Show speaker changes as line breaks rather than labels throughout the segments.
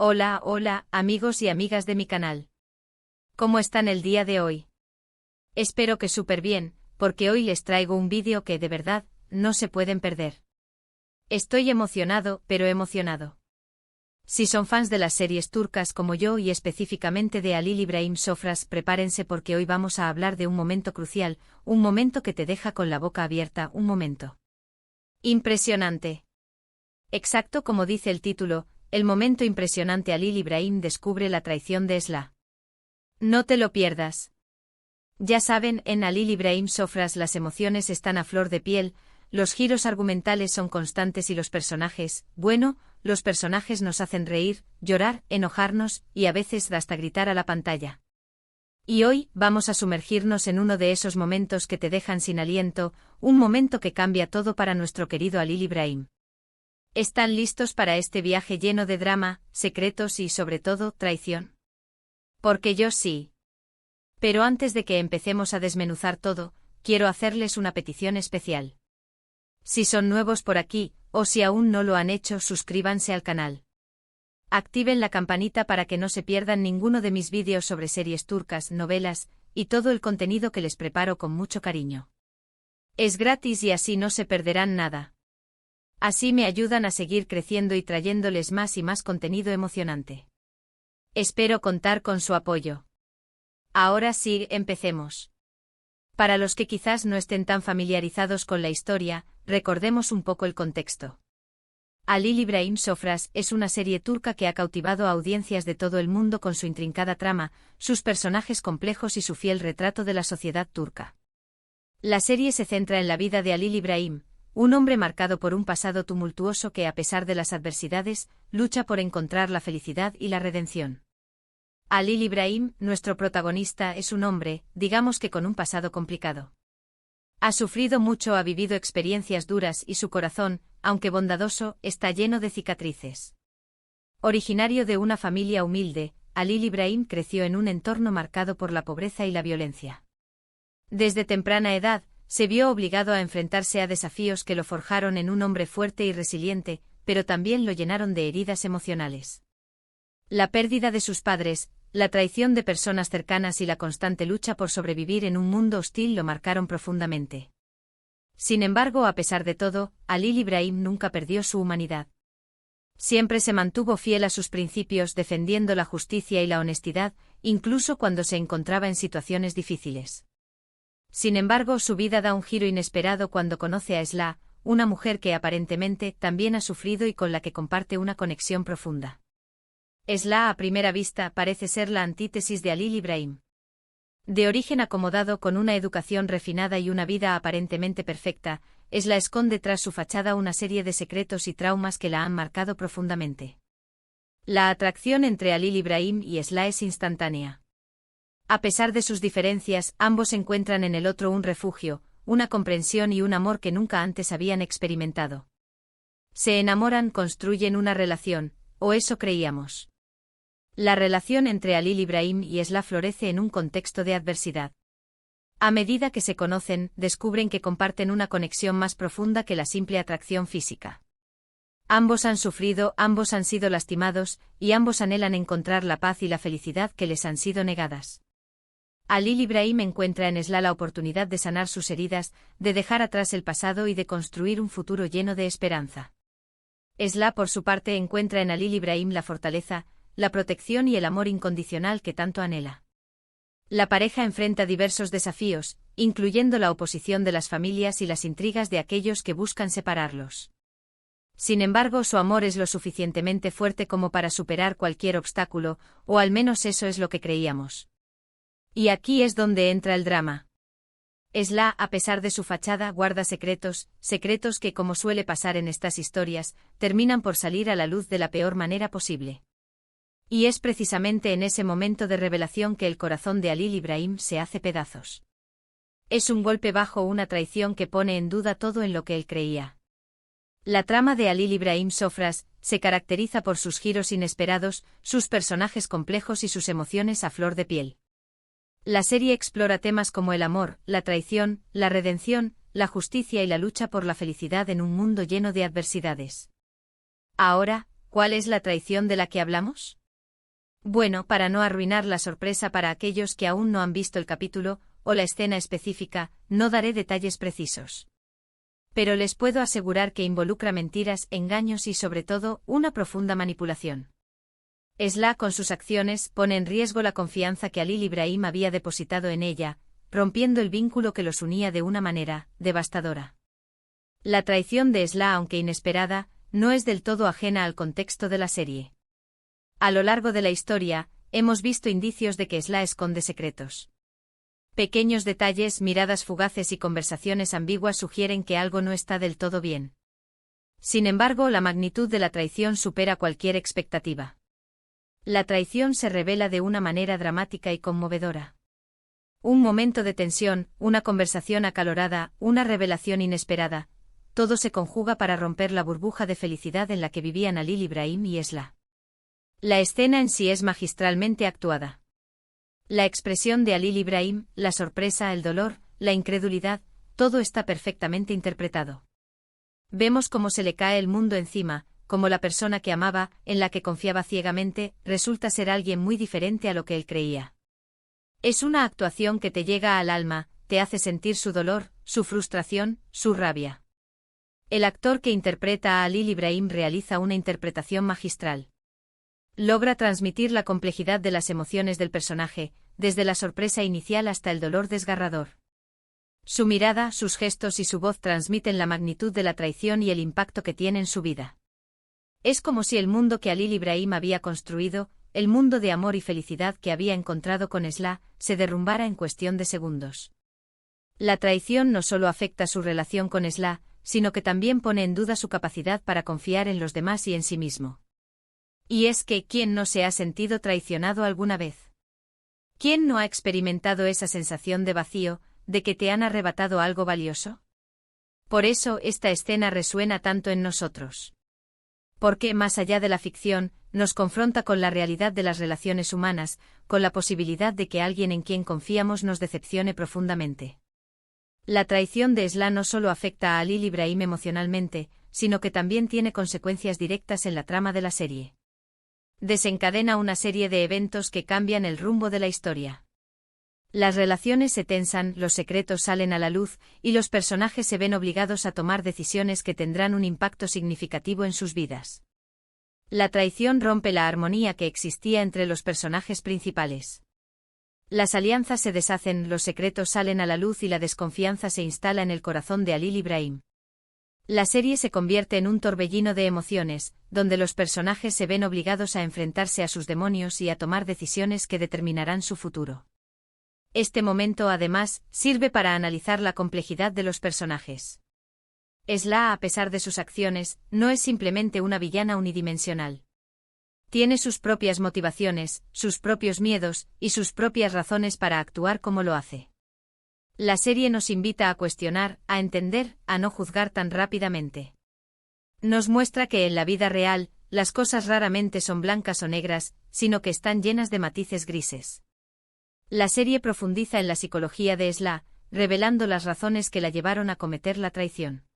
Hola, amigos y amigas de mi canal. ¿Cómo están el día de hoy? Espero que súper bien, porque hoy les traigo un vídeo que de verdad no se pueden perder. Estoy emocionado, pero emocionado. Si son fans de las series turcas como yo y específicamente de Halil İbrahim Sofras, prepárense porque hoy vamos a hablar de un momento crucial, un momento que te deja con la boca abierta, un momento impresionante. Exacto como dice el título, el momento impresionante. Halil İbrahim descubre la traición de Esla. No te lo pierdas. Ya saben, en Halil İbrahim Sofras las emociones están a flor de piel, los giros argumentales son constantes y los personajes, los personajes nos hacen reír, llorar, enojarnos y a veces hasta gritar a la pantalla. Y hoy vamos a sumergirnos en uno de esos momentos que te dejan sin aliento, un momento que cambia todo para nuestro querido Halil İbrahim. ¿Están listos para este viaje lleno de drama, secretos y, sobre todo, traición? Porque yo sí. Pero antes de que empecemos a desmenuzar todo, quiero hacerles una petición especial. Si son nuevos por aquí, o si aún no lo han hecho, suscríbanse al canal. Activen la campanita para que no se pierdan ninguno de mis vídeos sobre series turcas, novelas, y todo el contenido que les preparo con mucho cariño. Es gratis y así no se perderán nada. Así me ayudan a seguir creciendo y trayéndoles más y más contenido emocionante. Espero contar con su apoyo. Ahora sí, empecemos. Para los que quizás no estén tan familiarizados con la historia, recordemos un poco el contexto. Halil İbrahim Sofras es una serie turca que ha cautivado a audiencias de todo el mundo con su intrincada trama, sus personajes complejos y su fiel retrato de la sociedad turca. La serie se centra en la vida de Halil İbrahim, un hombre marcado por un pasado tumultuoso que, a pesar de las adversidades, lucha por encontrar la felicidad y la redención. Halil İbrahim, nuestro protagonista, es un hombre, digamos que con un pasado complicado. Ha sufrido mucho, ha vivido experiencias duras y su corazón, aunque bondadoso, está lleno de cicatrices. Originario de una familia humilde, Halil İbrahim creció en un entorno marcado por la pobreza y la violencia. Desde temprana edad, se vio obligado a enfrentarse a desafíos que lo forjaron en un hombre fuerte y resiliente, pero también lo llenaron de heridas emocionales. La pérdida de sus padres, la traición de personas cercanas y la constante lucha por sobrevivir en un mundo hostil lo marcaron profundamente. Sin embargo, a pesar de todo, Halil İbrahim nunca perdió su humanidad. Siempre se mantuvo fiel a sus principios, defendiendo la justicia y la honestidad, incluso cuando se encontraba en situaciones difíciles. Sin embargo, su vida da un giro inesperado cuando conoce a Esla, una mujer que aparentemente también ha sufrido y con la que comparte una conexión profunda. Esla, a primera vista, parece ser la antítesis de Halil İbrahim. De origen acomodado, con una educación refinada y una vida aparentemente perfecta, Esla esconde tras su fachada una serie de secretos y traumas que la han marcado profundamente. La atracción entre Halil İbrahim y Esla es instantánea. A pesar de sus diferencias, ambos encuentran en el otro un refugio, una comprensión y un amor que nunca antes habían experimentado. Se enamoran, construyen una relación, o eso creíamos. La relación entre Halil İbrahim y Esla florece en un contexto de adversidad. A medida que se conocen, descubren que comparten una conexión más profunda que la simple atracción física. Ambos han sufrido, ambos han sido lastimados, y ambos anhelan encontrar la paz y la felicidad que les han sido negadas. Halil İbrahim encuentra en Esla la oportunidad de sanar sus heridas, de dejar atrás el pasado y de construir un futuro lleno de esperanza. Esla, por su parte, encuentra en Halil İbrahim la fortaleza, la protección y el amor incondicional que tanto anhela. La pareja enfrenta diversos desafíos, incluyendo la oposición de las familias y las intrigas de aquellos que buscan separarlos. Sin embargo, su amor es lo suficientemente fuerte como para superar cualquier obstáculo, o al menos eso es lo que creíamos. Y aquí es donde entra el drama. Esla, a pesar de su fachada, guarda secretos que, como suele pasar en estas historias, terminan por salir a la luz de la peor manera posible. Y es precisamente en ese momento de revelación que el corazón de Halil İbrahim se hace pedazos. Es un golpe bajo, una traición que pone en duda todo en lo que él creía. La trama de Halil İbrahim Sofras se caracteriza por sus giros inesperados, sus personajes complejos y sus emociones a flor de piel. La serie explora temas como el amor, la traición, la redención, la justicia y la lucha por la felicidad en un mundo lleno de adversidades. Ahora, ¿Cuál es la traición de la que hablamos? Bueno, para no arruinar la sorpresa para aquellos que aún no han visto el capítulo, o la escena específica, no daré detalles precisos. Pero les puedo asegurar que involucra mentiras, engaños y sobre todo, una profunda manipulación. Esla con sus acciones pone en riesgo la confianza que Halil Ibrahim había depositado en ella, rompiendo el vínculo que los unía de una manera devastadora. La traición de Esla, aunque inesperada, no es del todo ajena al contexto de la serie. A lo largo de la historia, hemos visto indicios de que Esla esconde secretos. Pequeños detalles, miradas fugaces y conversaciones ambiguas sugieren que algo no está del todo bien. Sin embargo, la magnitud de la traición supera cualquier expectativa. La traición se revela de una manera dramática y conmovedora. Un momento de tensión, una conversación acalorada, una revelación inesperada, todo se conjuga para romper la burbuja de felicidad en la que vivían Halil Ibrahim y Esla. La escena en sí es magistralmente actuada. La expresión de Halil Ibrahim, la sorpresa, el dolor, la incredulidad, todo está perfectamente interpretado. Vemos cómo se le cae el mundo encima, cómo la persona que amaba, en la que confiaba ciegamente, resulta ser alguien muy diferente a lo que él creía. Es una actuación que te llega al alma, te hace sentir su dolor, su frustración, su rabia. El actor que interpreta a Halil Ibrahim realiza una interpretación magistral. Logra transmitir la complejidad de las emociones del personaje, desde la sorpresa inicial hasta el dolor desgarrador. Su mirada, sus gestos y su voz transmiten la magnitud de la traición y el impacto que tiene en su vida. Es como si el mundo que Halil Ibrahim había construido, el mundo de amor y felicidad que había encontrado con Esla, se derrumbara en cuestión de segundos. La traición no solo afecta su relación con Esla, sino que también pone en duda su capacidad para confiar en los demás y en sí mismo. Y es que, ¿quién no se ha sentido traicionado alguna vez? ¿Quién no ha experimentado esa sensación de vacío, de que te han arrebatado algo valioso? Por eso esta escena resuena tanto en nosotros. Porque, más allá de la ficción, nos confronta con la realidad de las relaciones humanas, con la posibilidad de que alguien en quien confiamos nos decepcione profundamente. La traición de Esla no solo afecta a Halil Ibrahim emocionalmente, sino que también tiene consecuencias directas en la trama de la serie. Desencadena una serie de eventos que cambian el rumbo de la historia. Las relaciones se tensan, los secretos salen a la luz, y los personajes se ven obligados a tomar decisiones que tendrán un impacto significativo en sus vidas. La traición rompe la armonía que existía entre los personajes principales. Las alianzas se deshacen, los secretos salen a la luz y la desconfianza se instala en el corazón de Halil Ibrahim. La serie se convierte en un torbellino de emociones, donde los personajes se ven obligados a enfrentarse a sus demonios y a tomar decisiones que determinarán su futuro. Este momento, además, sirve para analizar la complejidad de los personajes. Esla, a pesar de sus acciones, no es simplemente una villana unidimensional. Tiene sus propias motivaciones, sus propios miedos, y sus propias razones para actuar como lo hace. La serie nos invita a cuestionar, a entender, a no juzgar tan rápidamente. Nos muestra que en la vida real, las cosas raramente son blancas o negras, sino que están llenas de matices grises. La serie profundiza en la psicología de Esla, revelando las razones que la llevaron a cometer la traición.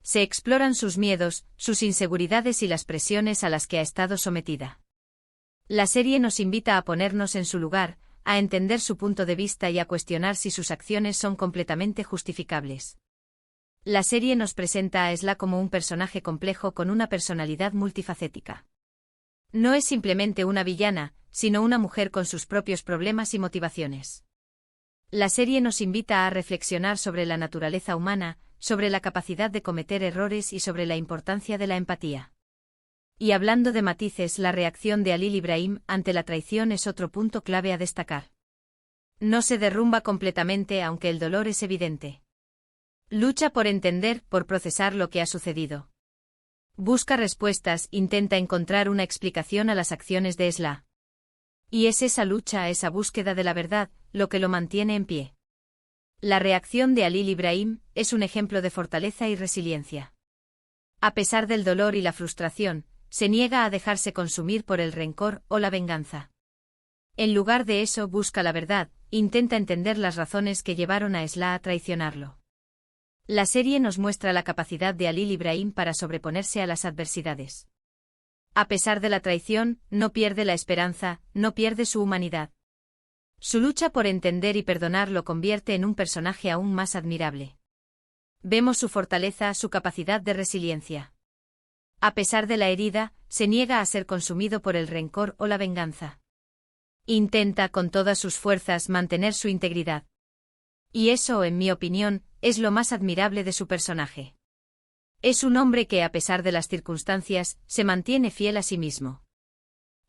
Se exploran sus miedos, sus inseguridades y las presiones a las que ha estado sometida. La serie nos invita a ponernos en su lugar, a entender su punto de vista y a cuestionar si sus acciones son completamente justificables. La serie nos presenta a Esla como un personaje complejo con una personalidad multifacética. No es simplemente una villana, sino una mujer con sus propios problemas y motivaciones. La serie nos invita a reflexionar sobre la naturaleza humana, sobre la capacidad de cometer errores y sobre la importancia de la empatía. Y hablando de matices, la reacción de Halil Ibrahim ante la traición es otro punto clave a destacar. No se derrumba completamente aunque el dolor es evidente. Lucha por entender, por procesar lo que ha sucedido. Busca respuestas, intenta encontrar una explicación a las acciones de Esla. Y es esa lucha, esa búsqueda de la verdad, lo que lo mantiene en pie. La reacción de Halil Ibrahim es un ejemplo de fortaleza y resiliencia. A pesar del dolor y la frustración, se niega a dejarse consumir por el rencor o la venganza. En lugar de eso, busca la verdad, intenta entender las razones que llevaron a Esla a traicionarlo. La serie nos muestra la capacidad de Halil Ibrahim para sobreponerse a las adversidades. A pesar de la traición, no pierde la esperanza, no pierde su humanidad. Su lucha por entender y perdonar lo convierte en un personaje aún más admirable. Vemos su fortaleza, su capacidad de resiliencia. A pesar de la herida, se niega a ser consumido por el rencor o la venganza. Intenta con todas sus fuerzas mantener su integridad. Y eso, en mi opinión, es lo más admirable de su personaje. Es un hombre que, a pesar de las circunstancias, se mantiene fiel a sí mismo.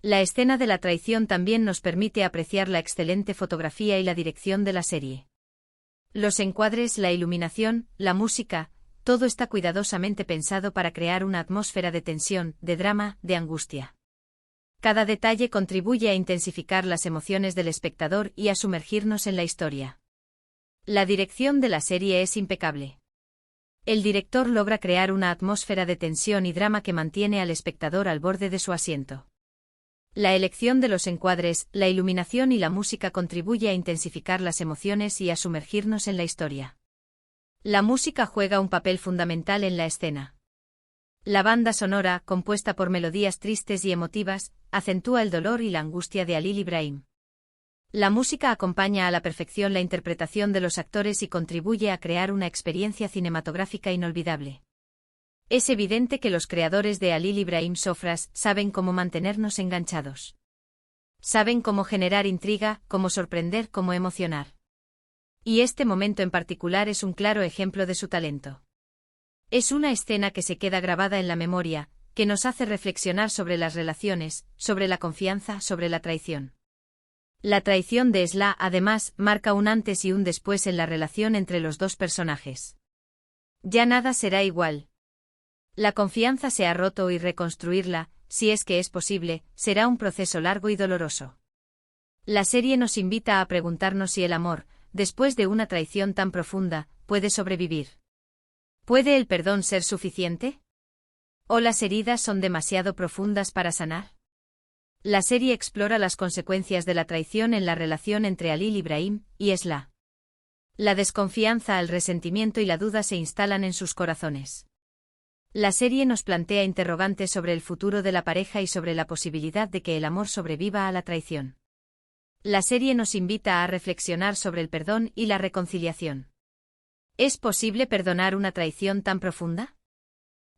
La escena de la traición también nos permite apreciar la excelente fotografía y la dirección de la serie. Los encuadres, la iluminación, la música, todo está cuidadosamente pensado para crear una atmósfera de tensión, de drama, de angustia. Cada detalle contribuye a intensificar las emociones del espectador y a sumergirnos en la historia. La dirección de la serie es impecable. El director logra crear una atmósfera de tensión y drama que mantiene al espectador al borde de su asiento. La elección de los encuadres, la iluminación y la música contribuye a intensificar las emociones y a sumergirnos en la historia. La música juega un papel fundamental en la escena. La banda sonora, compuesta por melodías tristes y emotivas, acentúa el dolor y la angustia de Halil Ibrahim. La música acompaña a la perfección la interpretación de los actores y contribuye a crear una experiencia cinematográfica inolvidable. Es evidente que los creadores de Halil Ibrahim Sofras saben cómo mantenernos enganchados. Saben cómo generar intriga, cómo sorprender, cómo emocionar. Y este momento en particular es un claro ejemplo de su talento. Es una escena que se queda grabada en la memoria, que nos hace reflexionar sobre las relaciones, sobre la confianza, sobre la traición. La traición de Esla, además, marca un antes y un después en la relación entre los dos personajes. Ya nada será igual. La confianza se ha roto y reconstruirla, si es que es posible, será un proceso largo y doloroso. La serie nos invita a preguntarnos si el amor, después de una traición tan profunda, puede sobrevivir. ¿Puede el perdón ser suficiente? ¿O las heridas son demasiado profundas para sanar? La serie explora las consecuencias de la traición en la relación entre Halil Ibrahim y Esla. La desconfianza, el resentimiento y la duda se instalan en sus corazones. La serie nos plantea interrogantes sobre el futuro de la pareja y sobre la posibilidad de que el amor sobreviva a la traición. La serie nos invita a reflexionar sobre el perdón y la reconciliación. ¿Es posible perdonar una traición tan profunda?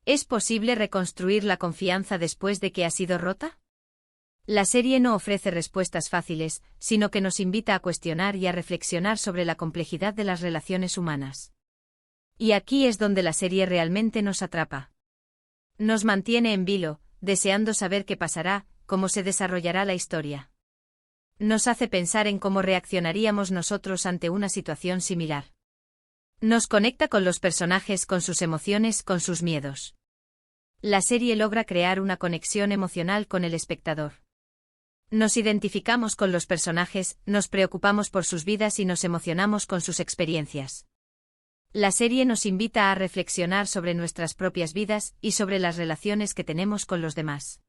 ¿Es posible reconstruir la confianza después de que ha sido rota? La serie no ofrece respuestas fáciles, sino que nos invita a cuestionar y a reflexionar sobre la complejidad de las relaciones humanas. Y aquí es donde la serie realmente nos atrapa. Nos mantiene en vilo, deseando saber qué pasará, cómo se desarrollará la historia. Nos hace pensar en cómo reaccionaríamos nosotros ante una situación similar. Nos conecta con los personajes, con sus emociones, con sus miedos. La serie logra crear una conexión emocional con el espectador. Nos identificamos con los personajes, nos preocupamos por sus vidas y nos emocionamos con sus experiencias. La serie nos invita a reflexionar sobre nuestras propias vidas y sobre las relaciones que tenemos con los demás.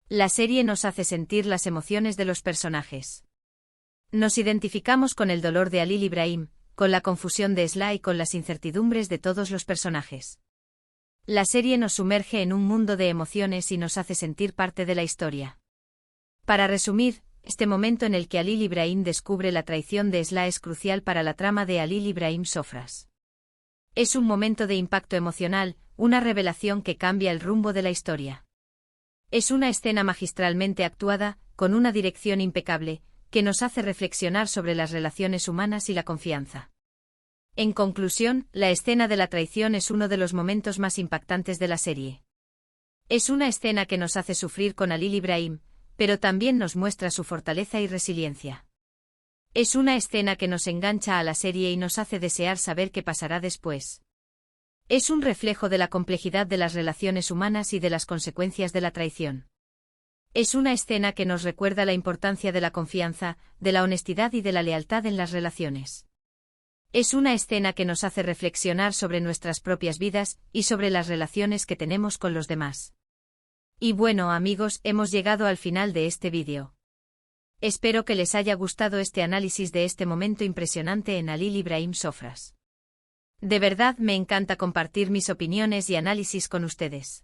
La serie nos hace sentir las emociones de los personajes. Nos identificamos con el dolor de Halil Ibrahim, con la confusión de Esla y con las incertidumbres de todos los personajes. La serie nos sumerge en un mundo de emociones y nos hace sentir parte de la historia. Para resumir, este momento en el que Halil Ibrahim descubre la traición de Esla es crucial para la trama de Halil Ibrahim Sofras. Es un momento de impacto emocional, una revelación que cambia el rumbo de la historia. Es una escena magistralmente actuada, con una dirección impecable, que nos hace reflexionar sobre las relaciones humanas y la confianza. En conclusión, la escena de la traición es uno de los momentos más impactantes de la serie. Es una escena que nos hace sufrir con Halil Ibrahim, pero también nos muestra su fortaleza y resiliencia. Es una escena que nos engancha a la serie y nos hace desear saber qué pasará después. Es un reflejo de la complejidad de las relaciones humanas y de las consecuencias de la traición. Es una escena que nos recuerda la importancia de la confianza, de la honestidad y de la lealtad en las relaciones. Es una escena que nos hace reflexionar sobre nuestras propias vidas y sobre las relaciones que tenemos con los demás. Y bueno, amigos, hemos llegado al final de este vídeo. Espero que les haya gustado este análisis de este momento impresionante en Halil Ibrahim Sofras. De verdad me encanta compartir mis opiniones y análisis con ustedes.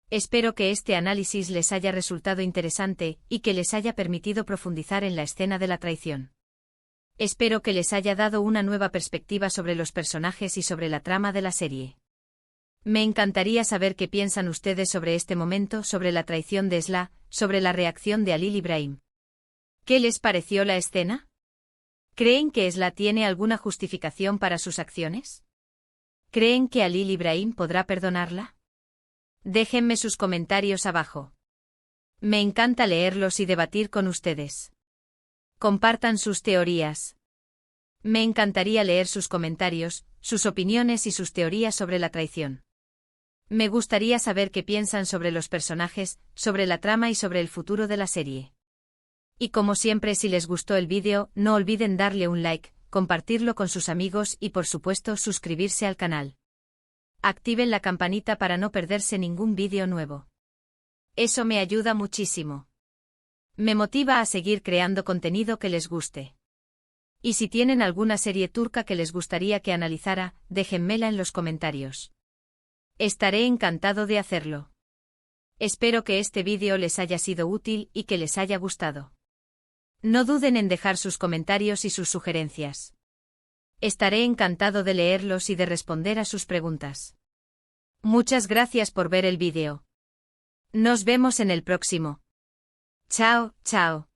Espero que este análisis les haya resultado interesante y que les haya permitido profundizar en la escena de la traición. Espero que les haya dado una nueva perspectiva sobre los personajes y sobre la trama de la serie. Me encantaría saber qué piensan ustedes sobre este momento, sobre la traición de Sla, sobre la reacción de Halil Ibrahim. ¿Qué les pareció la escena? ¿Creen que Sla tiene alguna justificación para sus acciones? ¿Creen que Halil Ibrahim podrá perdonarla? Déjenme sus comentarios abajo. Me encanta leerlos y debatir con ustedes. Compartan sus teorías. Me encantaría leer sus comentarios, sus opiniones y sus teorías sobre la traición. Me gustaría saber qué piensan sobre los personajes, sobre la trama y sobre el futuro de la serie. Y como siempre, si les gustó el vídeo, no olviden darle un like, compartirlo con sus amigos y por supuesto suscribirse al canal. Activen la campanita para no perderse ningún vídeo nuevo. Eso me ayuda muchísimo. Me motiva a seguir creando contenido que les guste. Y si tienen alguna serie turca que les gustaría que analizara, déjenmela en los comentarios. Estaré encantado de hacerlo. Espero que este vídeo les haya sido útil y que les haya gustado. No duden en dejar sus comentarios y sus sugerencias. Estaré encantado de leerlos y de responder a sus preguntas. Muchas gracias por ver el vídeo. Nos vemos en el próximo. Chao, chao.